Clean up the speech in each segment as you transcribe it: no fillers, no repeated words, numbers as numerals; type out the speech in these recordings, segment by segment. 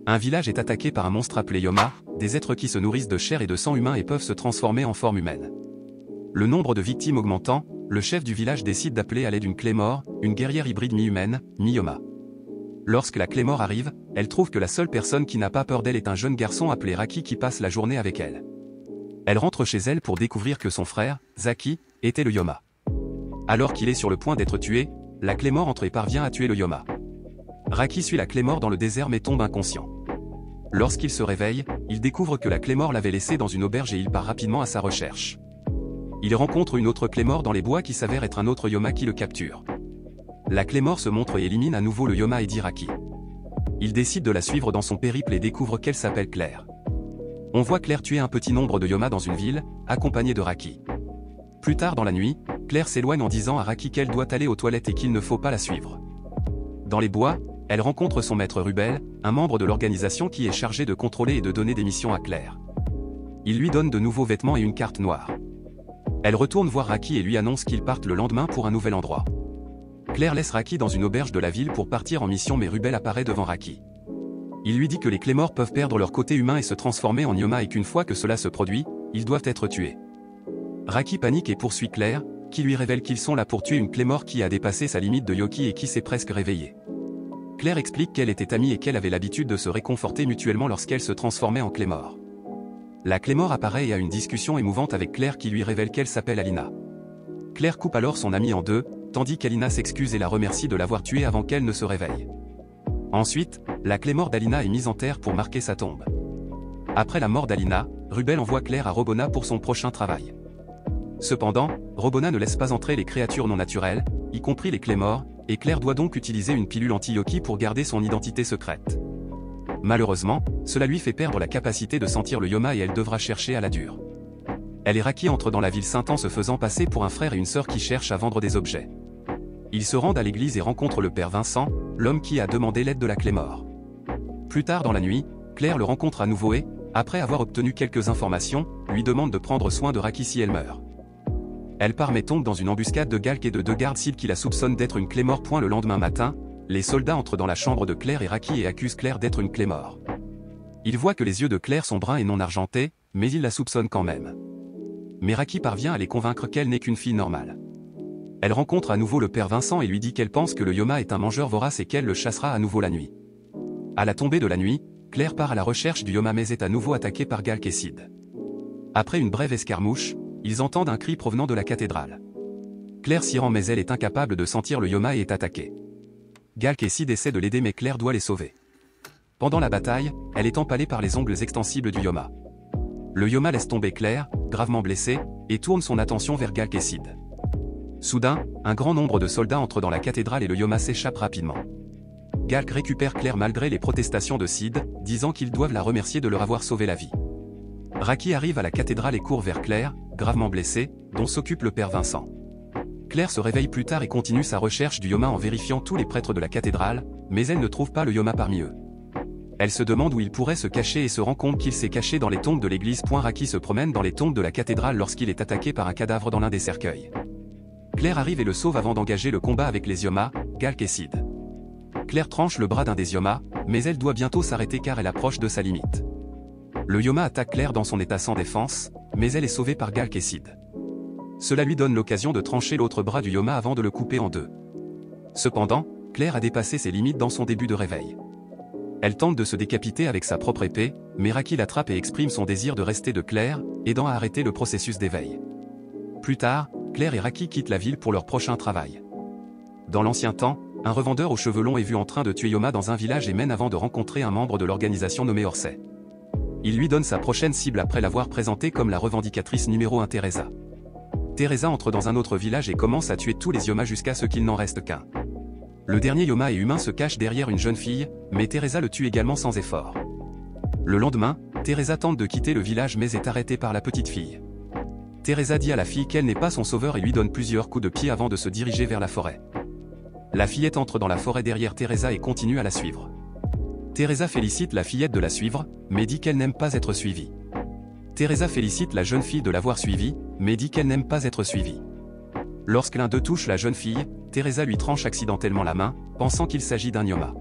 Un village est attaqué par un monstre appelé Yoma, des êtres qui se nourrissent de chair et de sang humain et peuvent se transformer en forme humaine. Le nombre de victimes augmentant, le chef du village décide d'appeler à l'aide une Claymore, une guerrière hybride mi-humaine, mi-Yoma. Lorsque la Claymore arrive, elle trouve que la seule personne qui n'a pas peur d'elle est un jeune garçon appelé Raki qui passe la journée avec elle. Elle rentre chez elle pour découvrir que son frère, Zaki, était le Yoma. Alors qu'il est sur le point d'être tué, la Claymore entre et parvient à tuer le Yoma. Raki suit la Claymore dans le désert mais tombe inconscient. Lorsqu'il se réveille, il découvre que la Claymore l'avait laissé dans une auberge et il part rapidement à sa recherche. Il rencontre une autre Claymore dans les bois qui s'avère être un autre Yoma qui le capture. La Claymore se montre et élimine à nouveau le Yoma et dit Raki. Il décide de la suivre dans son périple et découvre qu'elle s'appelle Claire. On voit Claire tuer un petit nombre de Yoma dans une ville, accompagnée de Raki. Plus tard dans la nuit, Claire s'éloigne en disant à Raki qu'elle doit aller aux toilettes et qu'il ne faut pas la suivre. Dans les bois, elle rencontre son maître Rubel, un membre de l'organisation qui est chargé de contrôler et de donner des missions à Claire. Il lui donne de nouveaux vêtements et une carte noire. Elle retourne voir Raki et lui annonce qu'ils partent le lendemain pour un nouvel endroit. Claire laisse Raki dans une auberge de la ville pour partir en mission mais Rubel apparaît devant Raki. Il lui dit que les Claymores peuvent perdre leur côté humain et se transformer en Yoma et qu'une fois que cela se produit, ils doivent être tués. Raki panique et poursuit Claire, qui lui révèle qu'ils sont là pour tuer une Claymore qui a dépassé sa limite de Yoki et qui s'est presque réveillée. Claire explique qu'elle était amie et qu'elle avait l'habitude de se réconforter mutuellement lorsqu'elle se transformait en Claymore. La Claymore apparaît et a une discussion émouvante avec Claire qui lui révèle qu'elle s'appelle Alina. Claire coupe alors son amie en deux, tandis qu'Alina s'excuse et la remercie de l'avoir tuée avant qu'elle ne se réveille. Ensuite, la Claymore d'Alina est mise en terre pour marquer sa tombe. Après la mort d'Alina, Rubel envoie Claire à Robona pour son prochain travail. Cependant, Robona ne laisse pas entrer les créatures non naturelles, y compris les Claymores, et Claire doit donc utiliser une pilule anti-Yoki pour garder son identité secrète. Malheureusement, cela lui fait perdre la capacité de sentir le Yoma et elle devra chercher à la dure. Elle et Raki entrent dans la ville Saint en se faisant passer pour un frère et une sœur qui cherchent à vendre des objets. Ils se rendent à l'église et rencontrent le père Vincent, l'homme qui a demandé l'aide de la Claymore. Plus tard dans la nuit, Claire le rencontre à nouveau et, après avoir obtenu quelques informations, lui demande de prendre soin de Raki si elle meurt. Elle part mais tombe dans une embuscade de Galk et de deux gardes cibles qui la soupçonnent d'être une Claymore. Le lendemain matin, les soldats entrent dans la chambre de Claire et Raki et accusent Claire d'être une Claymore. Ils voient que les yeux de Claire sont bruns et non argentés, mais ils la soupçonnent quand même. Mais Raki parvient à les convaincre qu'elle n'est qu'une fille normale. Elle rencontre à nouveau le père Vincent et lui dit qu'elle pense que le Yoma est un mangeur vorace et qu'elle le chassera à nouveau la nuit. À la tombée de la nuit, Claire part à la recherche du Yoma mais est à nouveau attaquée par Galk et Sid. Après une brève escarmouche, ils entendent un cri provenant de la cathédrale. Claire s'y rend mais elle est incapable de sentir le Yoma et est attaquée. Galk et Sid essaient de l'aider mais Claire doit les sauver. Pendant la bataille, elle est empalée par les ongles extensibles du Yoma. Le Yoma laisse tomber Claire, gravement blessée, et tourne son attention vers Galk et Sid. Soudain, un grand nombre de soldats entrent dans la cathédrale et le Yoma s'échappe rapidement. Galk récupère Claire malgré les protestations de Sid, disant qu'ils doivent la remercier de leur avoir sauvé la vie. Raki arrive à la cathédrale et court vers Claire, gravement blessée, dont s'occupe le père Vincent. Claire se réveille plus tard et continue sa recherche du Yoma en vérifiant tous les prêtres de la cathédrale, mais elle ne trouve pas le Yoma parmi eux. Elle se demande où il pourrait se cacher et se rend compte qu'il s'est caché dans les tombes de l'église. Raki se promène dans les tombes de la cathédrale lorsqu'il est attaqué par un cadavre dans l'un des cercueils. Claire arrive et le sauve avant d'engager le combat avec les Yoma, Galk et Sid. Claire tranche le bras d'un des Yoma, mais elle doit bientôt s'arrêter car elle approche de sa limite. Le Yoma attaque Claire dans son état sans défense, mais elle est sauvée par Galk et Sid. Cela lui donne l'occasion de trancher l'autre bras du Yoma avant de le couper en deux. Cependant, Claire a dépassé ses limites dans son début de réveil. Elle tente de se décapiter avec sa propre épée, mais Raki l'attrape et exprime son désir de rester de Claire, aidant à arrêter le processus d'éveil. Plus tard, Claire et Raki quittent la ville pour leur prochain travail. Dans l'ancien temps, un revendeur aux cheveux longs est vu en train de tuer Yoma dans un village et mène avant de rencontrer un membre de l'organisation nommé Orsay. Il lui donne sa prochaine cible après l'avoir présentée comme la revendicatrice numéro 1 Teresa. Teresa entre dans un autre village et commence à tuer tous les Yoma jusqu'à ce qu'il n'en reste qu'un. Le dernier Yoma et humain se cache derrière une jeune fille, mais Teresa le tue également sans effort. Le lendemain, Teresa tente de quitter le village mais est arrêtée par la petite fille. Teresa dit à la fille qu'elle n'est pas son sauveur et lui donne plusieurs coups de pied avant de se diriger vers la forêt. La fillette entre dans la forêt derrière Teresa et continue à la suivre. Teresa félicite la fillette de la suivre, mais dit qu'elle n'aime pas être suivie. Teresa félicite la jeune fille de l'avoir suivie, mais dit qu'elle n'aime pas être suivie. Lorsque l'un d'eux touche la jeune fille, Teresa lui tranche accidentellement la main, pensant qu'il s'agit d'un Yoma.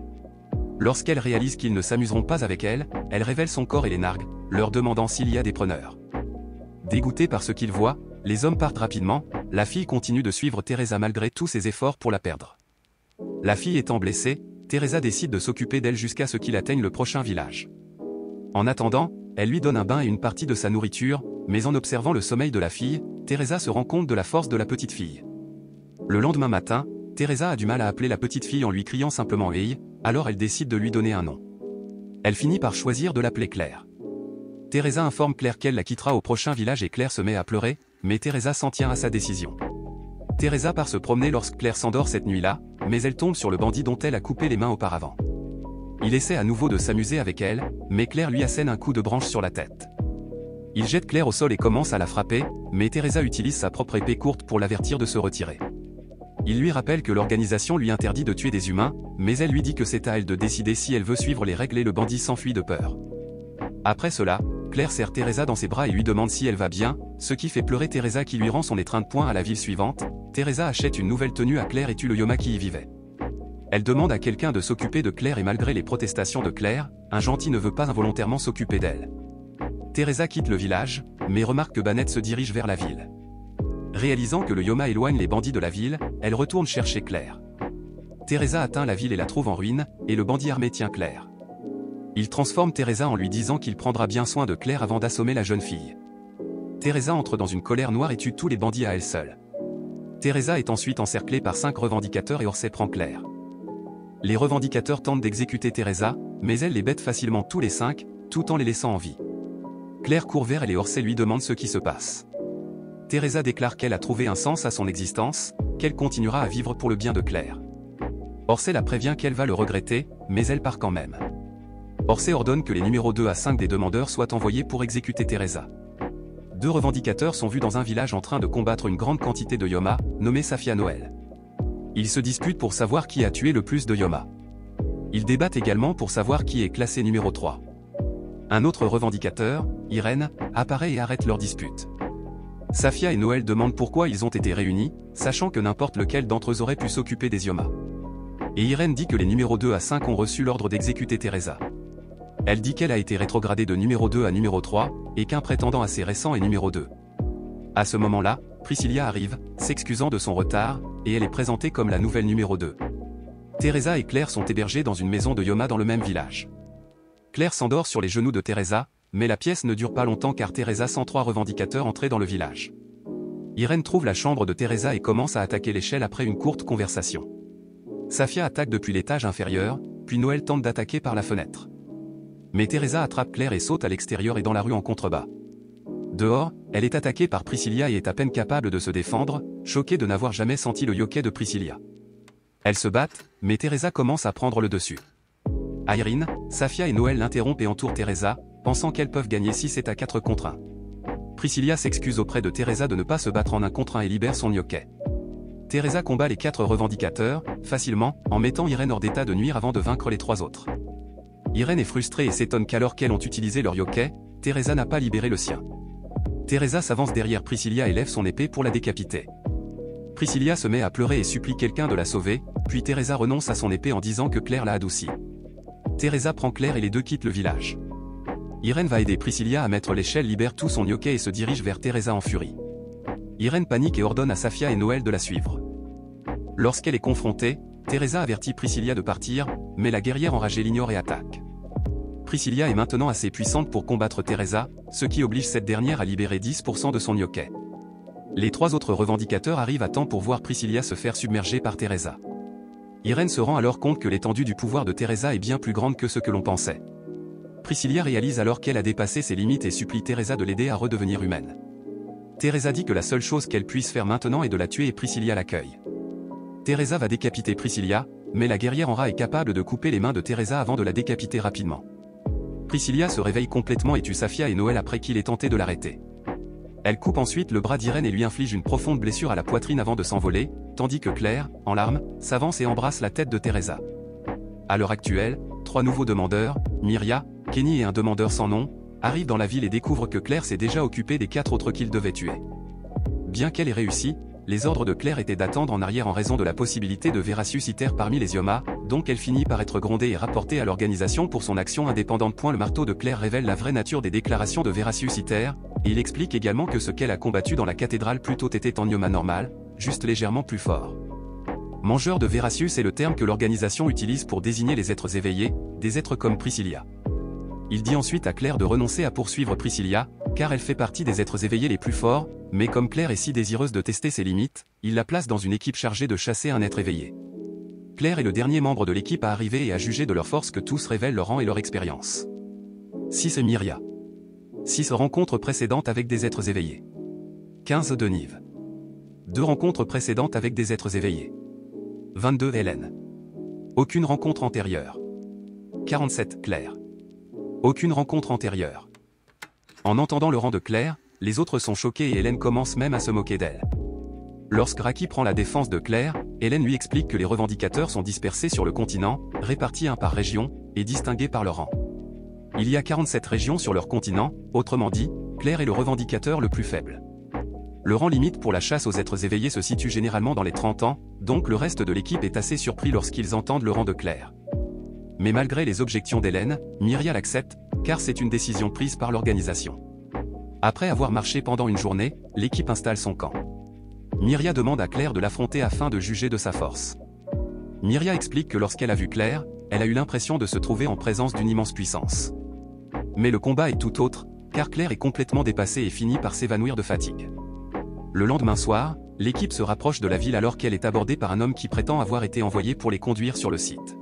Lorsqu'elle réalise qu'ils ne s'amuseront pas avec elle, elle révèle son corps et les nargue, leur demandant s'il y a des preneurs. Dégoûtée par ce qu'ils voient, les hommes partent rapidement, la fille continue de suivre Teresa malgré tous ses efforts pour la perdre. La fille étant blessée, Teresa décide de s'occuper d'elle jusqu'à ce qu'il atteigne le prochain village. En attendant, elle lui donne un bain et une partie de sa nourriture, mais en observant le sommeil de la fille, Teresa se rend compte de la force de la petite fille. Le lendemain matin, Teresa a du mal à appeler la petite fille en lui criant simplement « Hey », alors elle décide de lui donner un nom. Elle finit par choisir de l'appeler Claire. Teresa informe Claire qu'elle la quittera au prochain village et Claire se met à pleurer, mais Teresa s'en tient à sa décision. Teresa part se promener lorsque Claire s'endort cette nuit-là, mais elle tombe sur le bandit dont elle a coupé les mains auparavant. Il essaie à nouveau de s'amuser avec elle, mais Claire lui assène un coup de branche sur la tête. Il jette Claire au sol et commence à la frapper, mais Teresa utilise sa propre épée courte pour l'avertir de se retirer. Il lui rappelle que l'organisation lui interdit de tuer des humains, mais elle lui dit que c'est à elle de décider si elle veut suivre les règles et le bandit s'enfuit de peur. Après cela, Claire serre Teresa dans ses bras et lui demande si elle va bien, ce qui fait pleurer Teresa qui lui rend son étreinte. À la ville suivante, Teresa achète une nouvelle tenue à Claire et tue le Yoma qui y vivait. Elle demande à quelqu'un de s'occuper de Claire et malgré les protestations de Claire, un gentil ne veut pas involontairement s'occuper d'elle. Teresa quitte le village, mais remarque que Banette se dirige vers la ville. Réalisant que le Yoma éloigne les bandits de la ville, elle retourne chercher Claire. Teresa atteint la ville et la trouve en ruine, et le bandit armé tient Claire. Il transforme Teresa en lui disant qu'il prendra bien soin de Claire avant d'assommer la jeune fille. Teresa entre dans une colère noire et tue tous les bandits à elle seule. Teresa est ensuite encerclée par 5 revendicateurs et Orsay prend Claire. Les revendicateurs tentent d'exécuter Teresa, mais elle les bête facilement tous les 5, tout en les laissant en vie. Claire court vers elle et Orsay lui demande ce qui se passe. Teresa déclare qu'elle a trouvé un sens à son existence, qu'elle continuera à vivre pour le bien de Claire. Orsay la prévient qu'elle va le regretter, mais elle part quand même. Orsay ordonne que les numéros 2 à 5 des demandeurs soient envoyés pour exécuter Teresa. 2 revendicateurs sont vus dans un village en train de combattre une grande quantité de Yoma, nommée Safia Noël. Ils se disputent pour savoir qui a tué le plus de Yoma. Ils débattent également pour savoir qui est classé numéro 3. Un autre revendicateur, Irène, apparaît et arrête leur dispute. Safia et Noël demandent pourquoi ils ont été réunis, sachant que n'importe lequel d'entre eux aurait pu s'occuper des Yoma. Et Irène dit que les numéros 2 à 5 ont reçu l'ordre d'exécuter Teresa. Elle dit qu'elle a été rétrogradée de numéro 2 à numéro 3, et qu'un prétendant assez récent est numéro 2. À ce moment-là, Priscilla arrive, s'excusant de son retard, et elle est présentée comme la nouvelle numéro 2. Teresa et Claire sont hébergées dans une maison de Yoma dans le même village. Claire s'endort sur les genoux de Teresa, mais la pièce ne dure pas longtemps car Teresa sent 3 revendicateurs entrer dans le village. Irène trouve la chambre de Teresa et commence à attaquer l'échelle après une courte conversation. Safia attaque depuis l'étage inférieur, puis Noël tente d'attaquer par la fenêtre. Mais Teresa attrape Claire et saute à l'extérieur et dans la rue en contrebas. Dehors, elle est attaquée par Priscilla et est à peine capable de se défendre, choquée de n'avoir jamais senti le yokai de Priscilla. Elles se battent, mais Teresa commence à prendre le dessus. Irene, Safia et Noël l'interrompent et entourent Teresa, pensant qu'elles peuvent gagner 6 à 4 contre 1. Priscilla s'excuse auprès de Teresa de ne pas se battre en 1 contre 1 et libère son yokai. Teresa combat les 4 revendicateurs, facilement, en mettant Irène hors d'état de nuire avant de vaincre les 3 autres. Irène est frustrée et s'étonne qu'alors qu'elles ont utilisé leur yokai, Teresa n'a pas libéré le sien. Teresa s'avance derrière Priscilla et lève son épée pour la décapiter. Priscilla se met à pleurer et supplie quelqu'un de la sauver, puis Teresa renonce à son épée en disant que Claire l'a adoucie. Teresa prend Claire et les deux quittent le village. Irène va aider Priscilla à mettre l'échelle, libère tout son yokai et se dirige vers Teresa en furie. Irène panique et ordonne à Safia et Noël de la suivre. Lorsqu'elle est confrontée, Teresa avertit Priscilla de partir, mais la guerrière enragée l'ignore et attaque. Priscilla est maintenant assez puissante pour combattre Teresa, ce qui oblige cette dernière à libérer 10% de son yokai. Les 3 autres revendicateurs arrivent à temps pour voir Priscilla se faire submerger par Teresa. Irène se rend alors compte que l'étendue du pouvoir de Teresa est bien plus grande que ce que l'on pensait. Priscilla réalise alors qu'elle a dépassé ses limites et supplie Teresa de l'aider à redevenir humaine. Teresa dit que la seule chose qu'elle puisse faire maintenant est de la tuer et Priscilla l'accueille. Teresa va décapiter Priscilla, mais la guerrière en rat est capable de couper les mains de Teresa avant de la décapiter rapidement. Priscilla se réveille complètement et tue Safia et Noël après qu'il ait tenté de l'arrêter. Elle coupe ensuite le bras d'Irène et lui inflige une profonde blessure à la poitrine avant de s'envoler, tandis que Claire, en larmes, s'avance et embrasse la tête de Teresa. À l'heure actuelle, 3 nouveaux demandeurs, Myria, Kenny et un demandeur sans nom, arrivent dans la ville et découvrent que Claire s'est déjà occupée des 4 autres qu'ils devaient tuer. Bien qu'elle ait réussi, les ordres de Claire étaient d'attendre en arrière en raison de la possibilité de Vérasusciter parmi les Yoma, donc elle finit par être grondée et rapportée à l'organisation pour son action indépendante. Le marteau de Claire révèle la vraie nature des déclarations de Vérasusciter, et il explique également que ce qu'elle a combattu dans la cathédrale plutôt était en Yoma normal, juste légèrement plus fort. Mangeur de Vérasus est le terme que l'organisation utilise pour désigner les êtres éveillés, des êtres comme Priscilla. Il dit ensuite à Claire de renoncer à poursuivre Priscilla, car elle fait partie des êtres éveillés les plus forts, mais comme Claire est si désireuse de tester ses limites, il la place dans une équipe chargée de chasser un être éveillé. Claire est le dernier membre de l'équipe à arriver et à juger de leur force que tous révèlent leur rang et leur expérience. 6 et Myria. 6 rencontres précédentes avec des êtres éveillés. 15 Denive. 2 rencontres précédentes avec des êtres éveillés. 22 Hélène. Aucune rencontre antérieure. 47 Claire. Aucune rencontre antérieure. En entendant le rang de Claire, les autres sont choqués et Hélène commence même à se moquer d'elle. Lorsque Raki prend la défense de Claire, Hélène lui explique que les revendicateurs sont dispersés sur le continent, répartis un par région, et distingués par leur rang. Il y a 47 régions sur leur continent, autrement dit, Claire est le revendicateur le plus faible. Le rang limite pour la chasse aux êtres éveillés se situe généralement dans les 30 ans, donc le reste de l'équipe est assez surpris lorsqu'ils entendent le rang de Claire. Mais malgré les objections d'Hélène, Myria l'accepte, car c'est une décision prise par l'organisation. Après avoir marché pendant une journée, l'équipe installe son camp. Myria demande à Claire de l'affronter afin de juger de sa force. Myria explique que lorsqu'elle a vu Claire, elle a eu l'impression de se trouver en présence d'une immense puissance. Mais le combat est tout autre, car Claire est complètement dépassée et finit par s'évanouir de fatigue. Le lendemain soir, l'équipe se rapproche de la ville alors qu'elle est abordée par un homme qui prétend avoir été envoyé pour les conduire sur le site.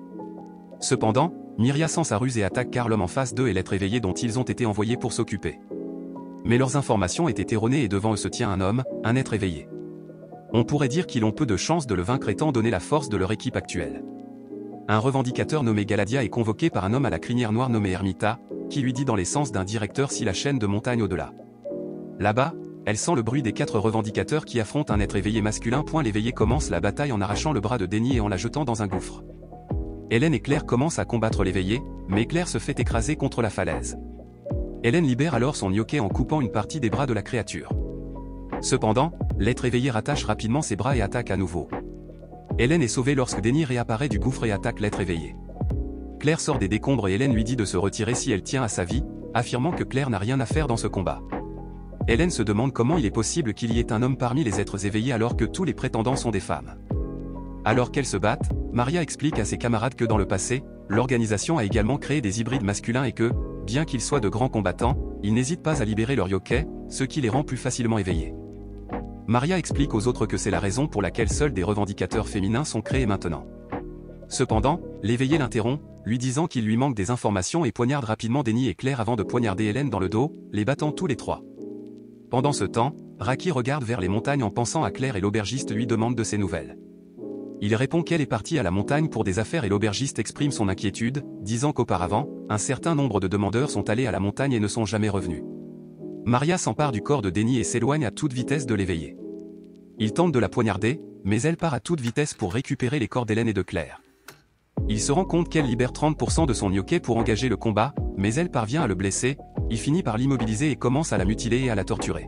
Cependant, Myria sent sa ruse et attaque car l'homme en face d'eux est l'être éveillé dont ils ont été envoyés pour s'occuper. Mais leurs informations étaient erronées et devant eux se tient un homme, un être éveillé. On pourrait dire qu'ils ont peu de chances de le vaincre étant donné la force de leur équipe actuelle. Un revendicateur nommé Galadia est convoqué par un homme à la crinière noire nommé Hermita, qui lui dit dans les sens d'un directeur si la chaîne de montagne au-delà. Là-bas, elle sent le bruit des 4 revendicateurs qui affrontent un être éveillé masculin. L'éveillé commence la bataille en arrachant le bras de Denny et en la jetant dans un gouffre. Hélène et Claire commencent à combattre l'éveillé, mais Claire se fait écraser contre la falaise. Hélène libère alors son yokai en coupant une partie des bras de la créature. Cependant, l'être éveillé rattache rapidement ses bras et attaque à nouveau. Hélène est sauvée lorsque Denny réapparaît du gouffre et attaque l'être éveillé. Claire sort des décombres et Hélène lui dit de se retirer si elle tient à sa vie, affirmant que Claire n'a rien à faire dans ce combat. Hélène se demande comment il est possible qu'il y ait un homme parmi les êtres éveillés alors que tous les prétendants sont des femmes. Alors qu'elles se battent, Maria explique à ses camarades que dans le passé, l'organisation a également créé des hybrides masculins et que, bien qu'ils soient de grands combattants, ils n'hésitent pas à libérer leur yokai, ce qui les rend plus facilement éveillés. Maria explique aux autres que c'est la raison pour laquelle seuls des revendicateurs féminins sont créés maintenant. Cependant, l'éveillé l'interrompt, lui disant qu'il lui manque des informations et poignarde rapidement Denny et Claire avant de poignarder Hélène dans le dos, les battant tous les 3. Pendant ce temps, Raki regarde vers les montagnes en pensant à Claire et l'aubergiste lui demande de ses nouvelles. Il répond qu'elle est partie à la montagne pour des affaires et l'aubergiste exprime son inquiétude, disant qu'auparavant, un certain nombre de demandeurs sont allés à la montagne et ne sont jamais revenus. Maria s'empare du corps de Denny et s'éloigne à toute vitesse de l'éveillé. Il tente de la poignarder, mais elle part à toute vitesse pour récupérer les corps d'Hélène et de Claire. Il se rend compte qu'elle libère 30% de son yokai pour engager le combat, mais elle parvient à le blesser, il finit par l'immobiliser et commence à la mutiler et à la torturer.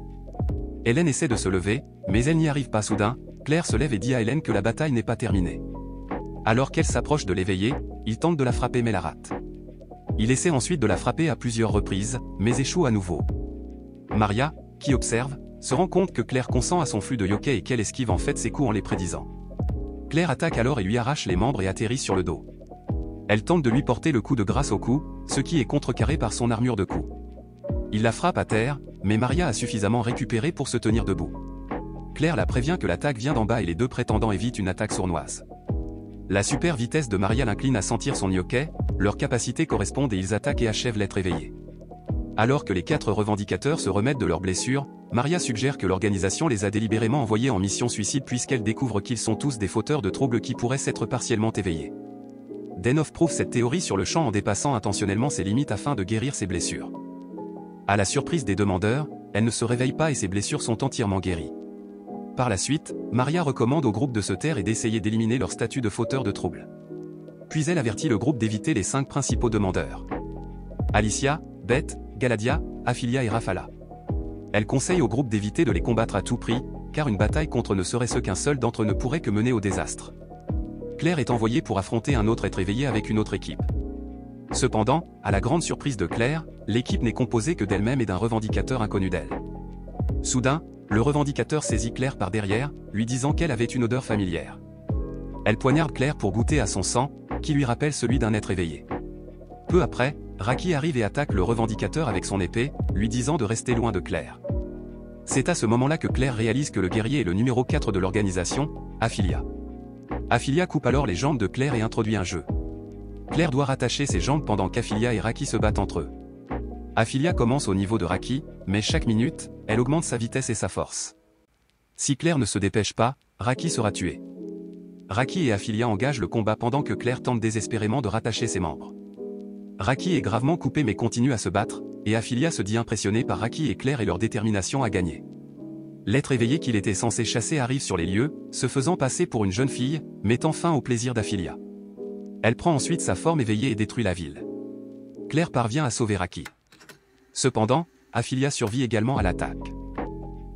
Hélène essaie de se lever, mais elle n'y arrive pas soudain, Claire se lève et dit à Hélène que la bataille n'est pas terminée. Alors qu'elle s'approche de l'éveillé, il tente de la frapper mais la rate. Il essaie ensuite de la frapper à plusieurs reprises, mais échoue à nouveau. Maria, qui observe, se rend compte que Claire consent à son flux de yokai et qu'elle esquive en fait ses coups en les prédisant. Claire attaque alors et lui arrache les membres et atterrit sur le dos. Elle tente de lui porter le coup de grâce au cou, ce qui est contrecarré par son armure de cou. Il la frappe à terre, mais Maria a suffisamment récupéré pour se tenir debout. Claire la prévient que l'attaque vient d'en bas et les 2 prétendants évitent une attaque sournoise. La super vitesse de Maria l'incline à sentir son yokai, leurs capacités correspondent et ils attaquent et achèvent l'être éveillé. Alors que les 4 revendicateurs se remettent de leurs blessures, Maria suggère que l'organisation les a délibérément envoyés en mission suicide puisqu'elle découvre qu'ils sont tous des fauteurs de troubles qui pourraient s'être partiellement éveillés. Denov prouve cette théorie sur le champ en dépassant intentionnellement ses limites afin de guérir ses blessures. À la surprise des demandeurs, elle ne se réveille pas et ses blessures sont entièrement guéries. Par la suite, Maria recommande au groupe de se taire et d'essayer d'éliminer leur statut de fauteur de troubles. Puis elle avertit le groupe d'éviter les 5 principaux demandeurs. Alicia, Beth, Galadia, Aphilia et Rafala. Elle conseille au groupe d'éviter de les combattre à tout prix, car une bataille contre ne serait-ce qu'un seul d'entre eux ne pourrait que mener au désastre. Claire est envoyée pour affronter un autre être éveillé avec une autre équipe. Cependant, à la grande surprise de Claire, l'équipe n'est composée que d'elle-même et d'un revendicateur inconnu d'elle. Soudain, le revendicateur saisit Claire par derrière, lui disant qu'elle avait une odeur familière. Elle poignarde Claire pour goûter à son sang, qui lui rappelle celui d'un être éveillé. Peu après, Raki arrive et attaque le revendicateur avec son épée, lui disant de rester loin de Claire. C'est à ce moment-là que Claire réalise que le guerrier est le numéro 4 de l'organisation, Aphilia. Aphilia coupe alors les jambes de Claire et introduit un jeu. Claire doit rattacher ses jambes pendant qu'Aphilia et Raki se battent entre eux. Aphilia commence au niveau de Raki, mais chaque minute, elle augmente sa vitesse et sa force. Si Claire ne se dépêche pas, Raki sera tué. Raki et Aphilia engagent le combat pendant que Claire tente désespérément de rattacher ses membres. Raki est gravement coupé mais continue à se battre, et Aphilia se dit impressionnée par Raki et Claire et leur détermination à gagner. L'être éveillé qu'il était censé chasser arrive sur les lieux, se faisant passer pour une jeune fille, mettant fin au plaisir d'Aphilia. Elle prend ensuite sa forme éveillée et détruit la ville. Claire parvient à sauver Raki. Cependant, Aphilia survit également à l'attaque.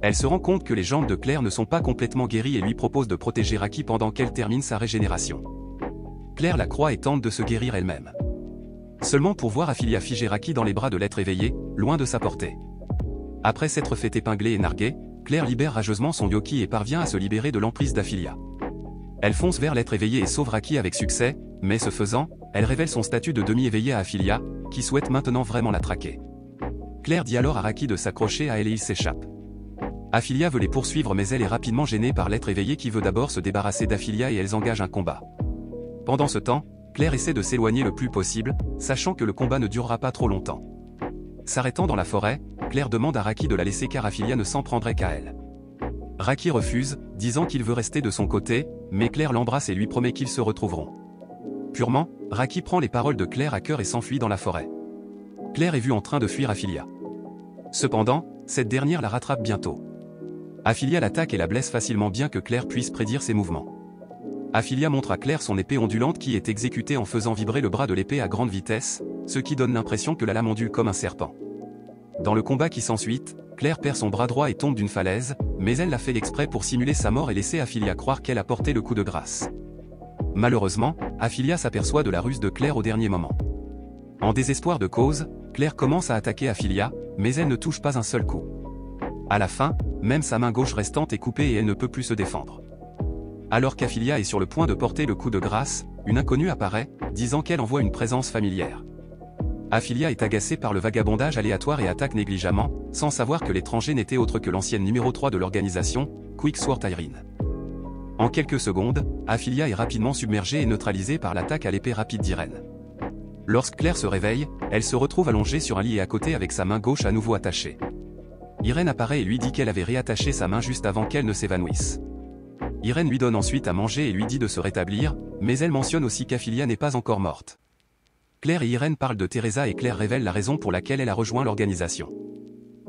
Elle se rend compte que les jambes de Claire ne sont pas complètement guéries et lui propose de protéger Raki pendant qu'elle termine sa régénération. Claire la croit et tente de se guérir elle-même. Seulement pour voir Aphilia figer Raki dans les bras de l'être éveillé, loin de sa portée. Après s'être fait épingler et narguer, Claire libère rageusement son yoki et parvient à se libérer de l'emprise d'Aphilia. Elle fonce vers l'être éveillé et sauve Raki avec succès, mais ce faisant, elle révèle son statut de demi-éveillé à Aphilia, qui souhaite maintenant vraiment la traquer. Claire dit alors à Raki de s'accrocher à elle et il s'échappe. Aphilia veut les poursuivre mais elle est rapidement gênée par l'être éveillé qui veut d'abord se débarrasser d'Aphilia et elles engagent un combat. Pendant ce temps, Claire essaie de s'éloigner le plus possible, sachant que le combat ne durera pas trop longtemps. S'arrêtant dans la forêt, Claire demande à Raki de la laisser car Aphilia ne s'en prendrait qu'à elle. Raki refuse, disant qu'il veut rester de son côté, mais Claire l'embrasse et lui promet qu'ils se retrouveront. Purement, Raki prend les paroles de Claire à cœur et s'enfuit dans la forêt. Claire est vue en train de fuir Aphilia. Cependant, cette dernière la rattrape bientôt. Aphilia l'attaque et la blesse facilement bien que Claire puisse prédire ses mouvements. Aphilia montre à Claire son épée ondulante qui est exécutée en faisant vibrer le bras de l'épée à grande vitesse, ce qui donne l'impression que la lame ondule comme un serpent. Dans le combat qui s'ensuit, Claire perd son bras droit et tombe d'une falaise, mais elle l'a fait exprès pour simuler sa mort et laisser Aphilia croire qu'elle a porté le coup de grâce. Malheureusement, Aphilia s'aperçoit de la ruse de Claire au dernier moment. En désespoir de cause, Claire commence à attaquer Aphilia, mais elle ne touche pas un seul coup. À la fin, même sa main gauche restante est coupée et elle ne peut plus se défendre. Alors qu'Aphilia est sur le point de porter le coup de grâce, une inconnue apparaît, disant qu'elle envoie une présence familière. Aphilia est agacée par le vagabondage aléatoire et attaque négligemment, sans savoir que l'étranger n'était autre que l'ancienne numéro 3 de l'organisation, Quicksword Irene. En quelques secondes, Aphilia est rapidement submergée et neutralisée par l'attaque à l'épée rapide d'Irene. Lorsque Claire se réveille, elle se retrouve allongée sur un lit et à côté avec sa main gauche à nouveau attachée. Irene apparaît et lui dit qu'elle avait réattaché sa main juste avant qu'elle ne s'évanouisse. Irene lui donne ensuite à manger et lui dit de se rétablir, mais elle mentionne aussi qu'Aphilia n'est pas encore morte. Claire et Irene parlent de Teresa et Claire révèle la raison pour laquelle elle a rejoint l'organisation.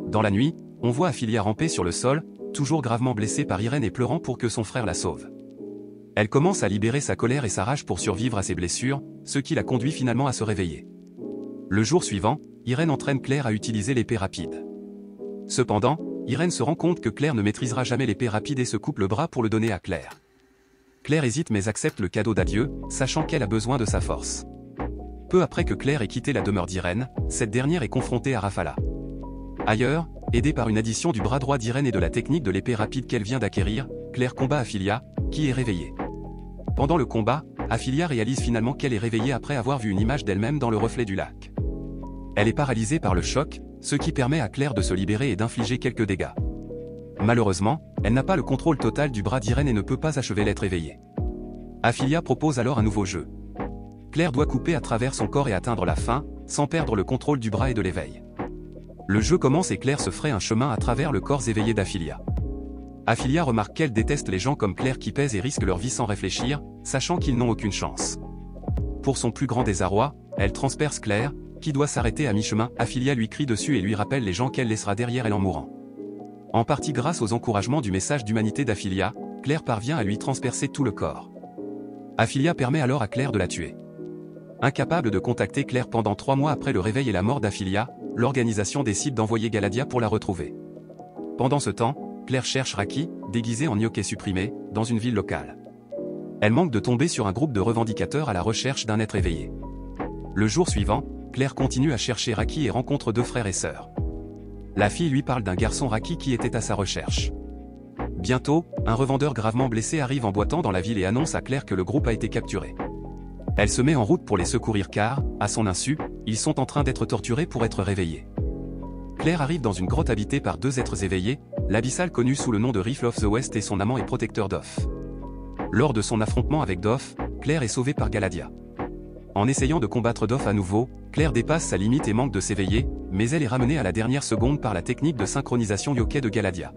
Dans la nuit, on voit Aphilia ramper sur le sol, toujours gravement blessée par Irene et pleurant pour que son frère la sauve. Elle commence à libérer sa colère et sa rage pour survivre à ses blessures, ce qui la conduit finalement à se réveiller. Le jour suivant, Irene entraîne Claire à utiliser l'épée rapide. Cependant, Irene se rend compte que Claire ne maîtrisera jamais l'épée rapide et se coupe le bras pour le donner à Claire. Claire hésite mais accepte le cadeau d'adieu, sachant qu'elle a besoin de sa force. Peu après que Claire ait quitté la demeure d'Irene, cette dernière est confrontée à Rafala. Ailleurs, aidée par une addition du bras droit d'Irene et de la technique de l'épée rapide qu'elle vient d'acquérir, Claire combat Aphilia, qui est réveillée. Pendant le combat, Aphilia réalise finalement qu'elle est réveillée après avoir vu une image d'elle-même dans le reflet du lac. Elle est paralysée par le choc, ce qui permet à Claire de se libérer et d'infliger quelques dégâts. Malheureusement, elle n'a pas le contrôle total du bras d'Irene et ne peut pas achever l'être éveillé. Aphilia propose alors un nouveau jeu. Claire doit couper à travers son corps et atteindre la fin, sans perdre le contrôle du bras et de l'éveil. Le jeu commence et Claire se ferait un chemin à travers le corps éveillé d'Aphilia. Aphilia remarque qu'elle déteste les gens comme Claire qui pèsent et risquent leur vie sans réfléchir, sachant qu'ils n'ont aucune chance. Pour son plus grand désarroi, elle transperce Claire, qui doit s'arrêter à mi-chemin. Aphilia lui crie dessus et lui rappelle les gens qu'elle laissera derrière elle en mourant. En partie grâce aux encouragements du message d'humanité d'Aphilia, Claire parvient à lui transpercer tout le corps. Aphilia permet alors à Claire de la tuer. Incapable de contacter Claire pendant 3 mois après le réveil et la mort d'Aphilia, l'organisation décide d'envoyer Galadia pour la retrouver. Pendant ce temps, Claire cherche Raki, déguisée en yokai supprimé, dans une ville locale. Elle manque de tomber sur un groupe de revendicateurs à la recherche d'un être éveillé. Le jour suivant, Claire continue à chercher Raki et rencontre 2 frères et sœurs. La fille lui parle d'un garçon Raki qui était à sa recherche. Bientôt, un revendeur gravement blessé arrive en boitant dans la ville et annonce à Claire que le groupe a été capturé. Elle se met en route pour les secourir car, à son insu, ils sont en train d'être torturés pour être réveillés. Claire arrive dans une grotte habitée par 2 êtres éveillés, l'Abyssal connu sous le nom de Rifle of the West et son amant et protecteur Doff. Lors de son affrontement avec Doff, Claire est sauvée par Galadia. En essayant de combattre Doff à nouveau, Claire dépasse sa limite et manque de s'éveiller, mais elle est ramenée à la dernière seconde par la technique de synchronisation yokai de Galadia.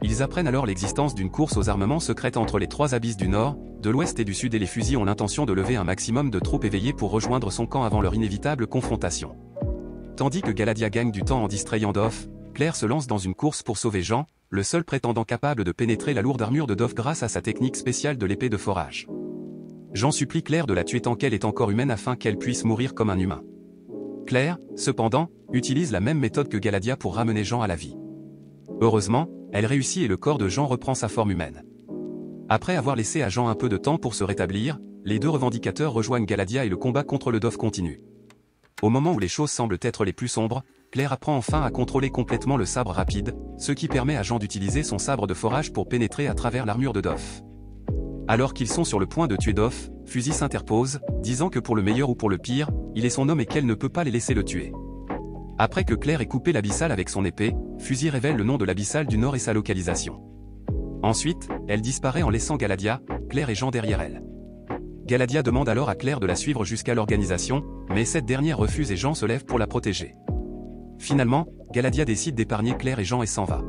Ils apprennent alors l'existence d'une course aux armements secrète entre les 3 abysses du nord, de l'ouest et du sud et les fusils ont l'intention de lever un maximum de troupes éveillées pour rejoindre son camp avant leur inévitable confrontation. Tandis que Galadia gagne du temps en distrayant Doff, Claire se lance dans une course pour sauver Jean, le seul prétendant capable de pénétrer la lourde armure de Doff grâce à sa technique spéciale de l'épée de forage. Jean supplie Claire de la tuer tant qu'elle est encore humaine afin qu'elle puisse mourir comme un humain. Claire, cependant, utilise la même méthode que Galadia pour ramener Jean à la vie. Heureusement, elle réussit et le corps de Jean reprend sa forme humaine. Après avoir laissé à Jean un peu de temps pour se rétablir, les 2 revendicateurs rejoignent Galadia et le combat contre le Doff continue. Au moment où les choses semblent être les plus sombres, Claire apprend enfin à contrôler complètement le sabre rapide, ce qui permet à Jean d'utiliser son sabre de forage pour pénétrer à travers l'armure de Doff. Alors qu'ils sont sur le point de tuer Doff, Fusil s'interpose, disant que pour le meilleur ou pour le pire, il est son homme et qu'elle ne peut pas les laisser le tuer. Après que Claire ait coupé l'Abyssal avec son épée, Fusil révèle le nom de l'Abyssal du Nord et sa localisation. Ensuite, elle disparaît en laissant Galadia, Claire et Jean derrière elle. Galadia demande alors à Claire de la suivre jusqu'à l'organisation, mais cette dernière refuse et Jean se lève pour la protéger. Finalement, Galadia décide d'épargner Claire et Jean et s'en va.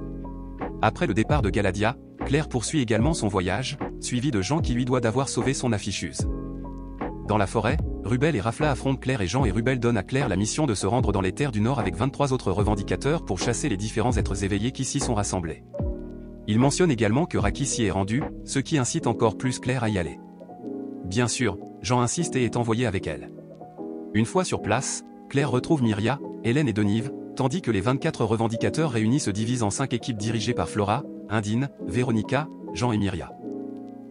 Après le départ de Galadia, Claire poursuit également son voyage, suivi de Jean qui lui doit d'avoir sauvé son afficheuse. Dans la forêt, Rubel et Rafla affrontent Claire et Jean et Rubel donne à Claire la mission de se rendre dans les terres du Nord avec 23 autres revendicateurs pour chasser les différents êtres éveillés qui s'y sont rassemblés. Il mentionne également que Raki s'y est rendu, ce qui incite encore plus Claire à y aller. Bien sûr, Jean insiste et est envoyé avec elle. Une fois sur place, Claire retrouve Myria, Hélène et Denive, tandis que les 24 revendicateurs réunis se divisent en 5 équipes dirigées par Flora, Undine, Véronica, Jean et Myria.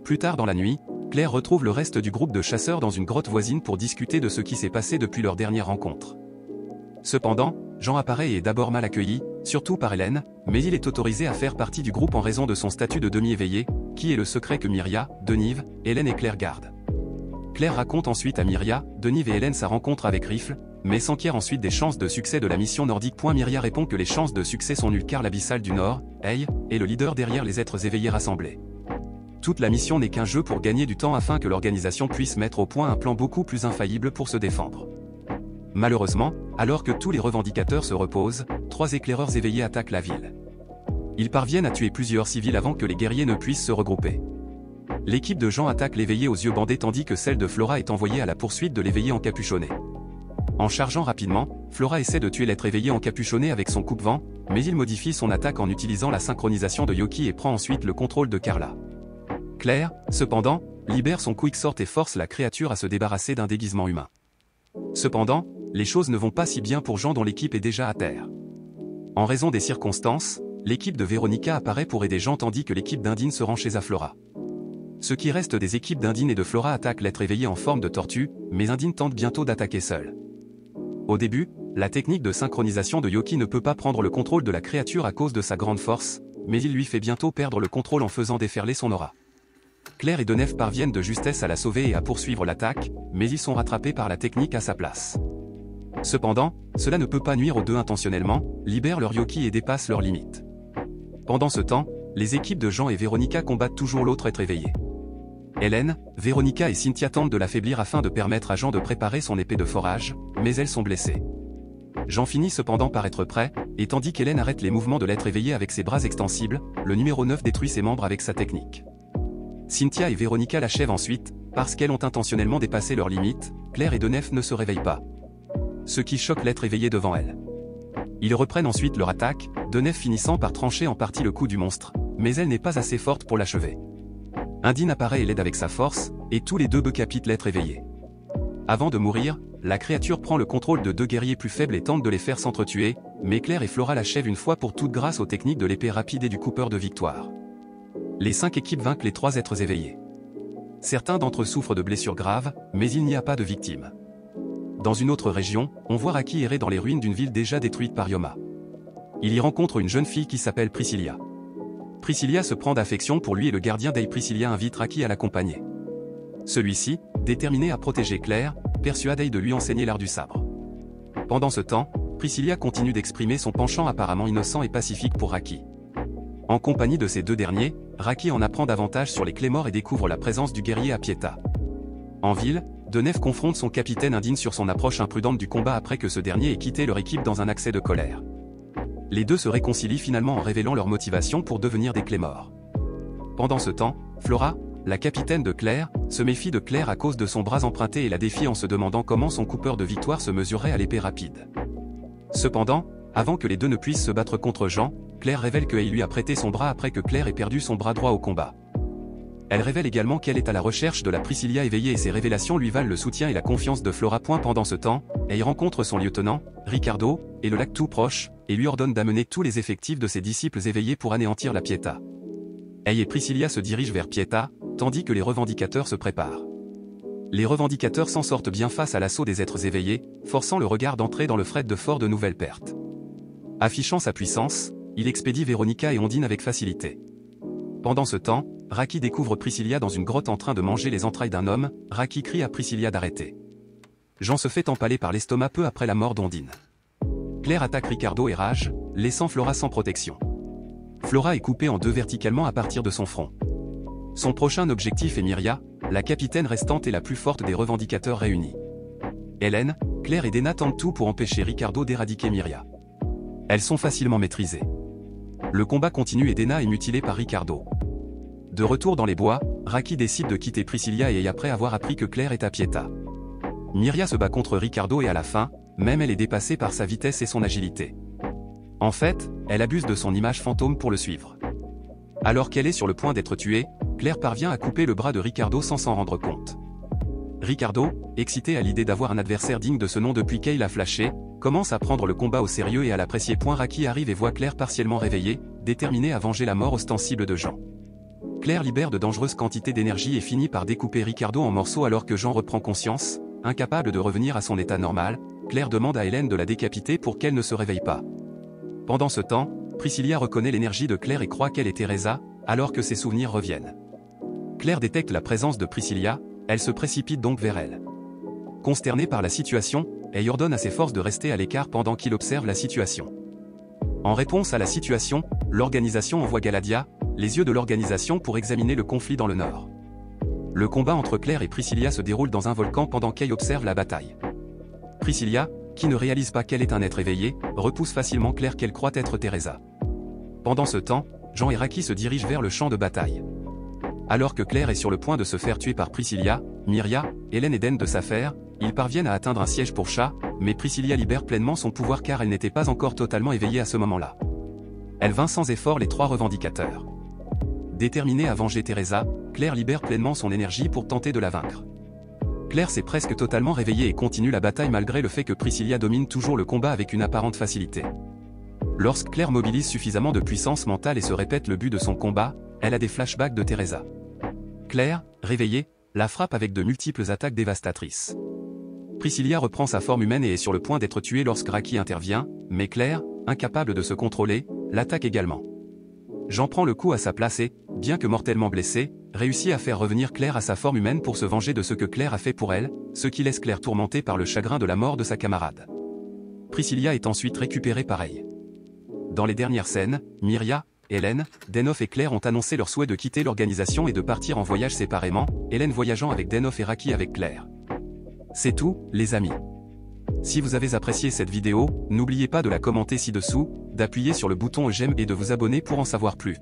Plus tard dans la nuit, Claire retrouve le reste du groupe de chasseurs dans une grotte voisine pour discuter de ce qui s'est passé depuis leur dernière rencontre. Cependant, Jean apparaît et est d'abord mal accueilli, surtout par Hélène, mais il est autorisé à faire partie du groupe en raison de son statut de demi-éveillé, qui est le secret que Myria, Denive, Hélène et Claire gardent. Claire raconte ensuite à Myria, Denive et Hélène sa rencontre avec Rifle, mais s'enquiert ensuite des chances de succès de la mission nordique. Myria répond que les chances de succès sont nulles car l'Abyssal du Nord, Ei, est le leader derrière les êtres éveillés rassemblés. Toute la mission n'est qu'un jeu pour gagner du temps afin que l'organisation puisse mettre au point un plan beaucoup plus infaillible pour se défendre. Malheureusement, alors que tous les revendicateurs se reposent, 3 éclaireurs éveillés attaquent la ville. Ils parviennent à tuer plusieurs civils avant que les guerriers ne puissent se regrouper. L'équipe de Jean attaque l'éveillé aux yeux bandés tandis que celle de Flora est envoyée à la poursuite de l'éveillé encapuchonné. En chargeant rapidement, Flora essaie de tuer l'être éveillé encapuchonné avec son coupe-vent, mais il modifie son attaque en utilisant la synchronisation de Yoki et prend ensuite le contrôle de Carla. Claire, cependant, libère son quicksort et force la créature à se débarrasser d'un déguisement humain. Cependant, les choses ne vont pas si bien pour Jean dont l'équipe est déjà à terre. En raison des circonstances, l'équipe de Véronica apparaît pour aider Jean tandis que l'équipe d'Undine se rend chez Flora. Ce qui reste des équipes d'Undine et de Flora attaquent l'être éveillé en forme de tortue, mais Undine tente bientôt d'attaquer seule. Au début, la technique de synchronisation de Yoki ne peut pas prendre le contrôle de la créature à cause de sa grande force, mais il lui fait bientôt perdre le contrôle en faisant déferler son aura. Claire et Denive parviennent de justesse à la sauver et à poursuivre l'attaque, mais ils sont rattrapés par la technique à sa place. Cependant, cela ne peut pas nuire aux deux intentionnellement, libèrent leur Yoki et dépassent leurs limites. Pendant ce temps, les équipes de Jean et Véronica combattent toujours l'autre être éveillé. Hélène, Véronica et Cynthia tentent de l'affaiblir afin de permettre à Jean de préparer son épée de forage, mais elles sont blessées. Jean finit cependant par être prêt, et tandis qu'Hélène arrête les mouvements de l'être éveillé avec ses bras extensibles, le numéro 9 détruit ses membres avec sa technique. Cynthia et Véronica l'achèvent ensuite, parce qu'elles ont intentionnellement dépassé leurs limites, Claire et Denive ne se réveillent pas. Ce qui choque l'être éveillé devant elles. Ils reprennent ensuite leur attaque, Denive finissant par trancher en partie le coup du monstre, mais elle n'est pas assez forte pour l'achever. Undine apparaît et l'aide avec sa force, et tous les deux décapitent l'être éveillé. Avant de mourir, la créature prend le contrôle de deux guerriers plus faibles et tente de les faire s'entretuer, mais Claire et Flora l'achèvent une fois pour toutes grâce aux techniques de l'épée rapide et du coupeur de victoire. Les 5 équipes vainquent les 3 êtres éveillés. Certains d'entre eux souffrent de blessures graves, mais il n'y a pas de victimes. Dans une autre région, on voit Raki errer dans les ruines d'une ville déjà détruite par Yoma. Il y rencontre une jeune fille qui s'appelle Priscilla. Priscilla se prend d'affection pour lui et le gardien d'Ei Priscilla invite Raki à l'accompagner. Celui-ci, déterminé à protéger Claire, persuade Ei de lui enseigner l'art du sabre. Pendant ce temps, Priscilla continue d'exprimer son penchant apparemment innocent et pacifique pour Raki. En compagnie de ces deux derniers, Raki en apprend davantage sur les Clémores et découvre la présence du guerrier Apieta. En ville, Denef confronte son capitaine indigne sur son approche imprudente du combat après que ce dernier ait quitté leur équipe dans un accès de colère. Les deux se réconcilient finalement en révélant leur motivation pour devenir des Clémores. Pendant ce temps, Flora, la capitaine de Claire, se méfie de Claire à cause de son bras emprunté et la défie en se demandant comment son coupeur de victoire se mesurerait à l'épée rapide. Cependant, avant que les deux ne puissent se battre contre Jean, Claire révèle que Ei lui a prêté son bras après que Claire ait perdu son bras droit au combat. Elle révèle également qu'elle est à la recherche de la Priscilla éveillée et ses révélations lui valent le soutien et la confiance de Flora. Pendant ce temps, Ei rencontre son lieutenant, Ricardo, et le lac tout proche, et lui ordonne d'amener tous les effectifs de ses disciples éveillés pour anéantir la Pieta. Ei et Priscilla se dirigent vers Pieta, tandis que les revendicateurs se préparent. Les revendicateurs s'en sortent bien face à l'assaut des êtres éveillés, forçant le regard d'entrer dans le fret de fort de nouvelles pertes. Affichant sa puissance, il expédie Véronica et Ondine avec facilité. Pendant ce temps, Raki découvre Priscilla dans une grotte en train de manger les entrailles d'un homme. Raki crie à Priscilla d'arrêter. Jean se fait empaler par l'estomac peu après la mort d'Ondine. Claire attaque Ricardo et Rage, laissant Flora sans protection. Flora est coupée en deux verticalement à partir de son front. Son prochain objectif est Myria, la capitaine restante et la plus forte des revendicateurs réunis. Hélène, Claire et Dena tentent tout pour empêcher Ricardo d'éradiquer Myria. Elles sont facilement maîtrisées. Le combat continue et Dena est mutilée par Ricardo. De retour dans les bois, Raki décide de quitter Priscilla et après avoir appris que Claire est à Pieta. Myria se bat contre Ricardo et à la fin, même elle est dépassée par sa vitesse et son agilité. En fait, elle abuse de son image fantôme pour le suivre. Alors qu'elle est sur le point d'être tuée, Claire parvient à couper le bras de Ricardo sans s'en rendre compte. Ricardo, excité à l'idée d'avoir un adversaire digne de ce nom depuis qu'Ei l'a flashé, commence à prendre le combat au sérieux et à l'apprécier. Raki arrive et voit Claire partiellement réveillée, déterminée à venger la mort ostensible de Jean. Claire libère de dangereuses quantités d'énergie et finit par découper Ricardo en morceaux alors que Jean reprend conscience, incapable de revenir à son état normal. Claire demande à Hélène de la décapiter pour qu'elle ne se réveille pas. Pendant ce temps, Priscilla reconnaît l'énergie de Claire et croit qu'elle est Teresa, alors que ses souvenirs reviennent. Claire détecte la présence de Priscilla, elle se précipite donc vers elle. Consternée par la situation, elle ordonne à ses forces de rester à l'écart pendant qu'il observe la situation. En réponse à la situation, l'organisation envoie Galadia, les yeux de l'organisation pour examiner le conflit dans le nord. Le combat entre Claire et Priscilla se déroule dans un volcan pendant qu'Ei observe la bataille. Priscilla, qui ne réalise pas qu'elle est un être éveillé, repousse facilement Claire qu'elle croit être Teresa. Pendant ce temps, Jean et Raki se dirigent vers le champ de bataille. Alors que Claire est sur le point de se faire tuer par Priscilla, Myria, Hélène et Den de s'affaire, ils parviennent à atteindre un siège pour chat, mais Priscilla libère pleinement son pouvoir car elle n'était pas encore totalement éveillée à ce moment-là. Elle vainc sans effort les 3 revendicateurs. Déterminée à venger Teresa, Claire libère pleinement son énergie pour tenter de la vaincre. Claire s'est presque totalement réveillée et continue la bataille malgré le fait que Priscilla domine toujours le combat avec une apparente facilité. Lorsque Claire mobilise suffisamment de puissance mentale et se répète le but de son combat, elle a des flashbacks de Teresa. Claire, réveillée, la frappe avec de multiples attaques dévastatrices. Priscilla reprend sa forme humaine et est sur le point d'être tuée lorsque Raki intervient, mais Claire, incapable de se contrôler, l'attaque également. Jean prend le coup à sa place et, bien que mortellement blessé, réussit à faire revenir Claire à sa forme humaine pour se venger de ce que Claire a fait pour elle, ce qui laisse Claire tourmentée par le chagrin de la mort de sa camarade. Priscilla est ensuite récupérée pareil. Dans les dernières scènes, Myria, Hélène, Denof et Claire ont annoncé leur souhait de quitter l'organisation et de partir en voyage séparément, Hélène voyageant avec Denof et Raki avec Claire. C'est tout, les amis. Si vous avez apprécié cette vidéo, n'oubliez pas de la commenter ci-dessous, d'appuyer sur le bouton j'aime et de vous abonner pour en savoir plus.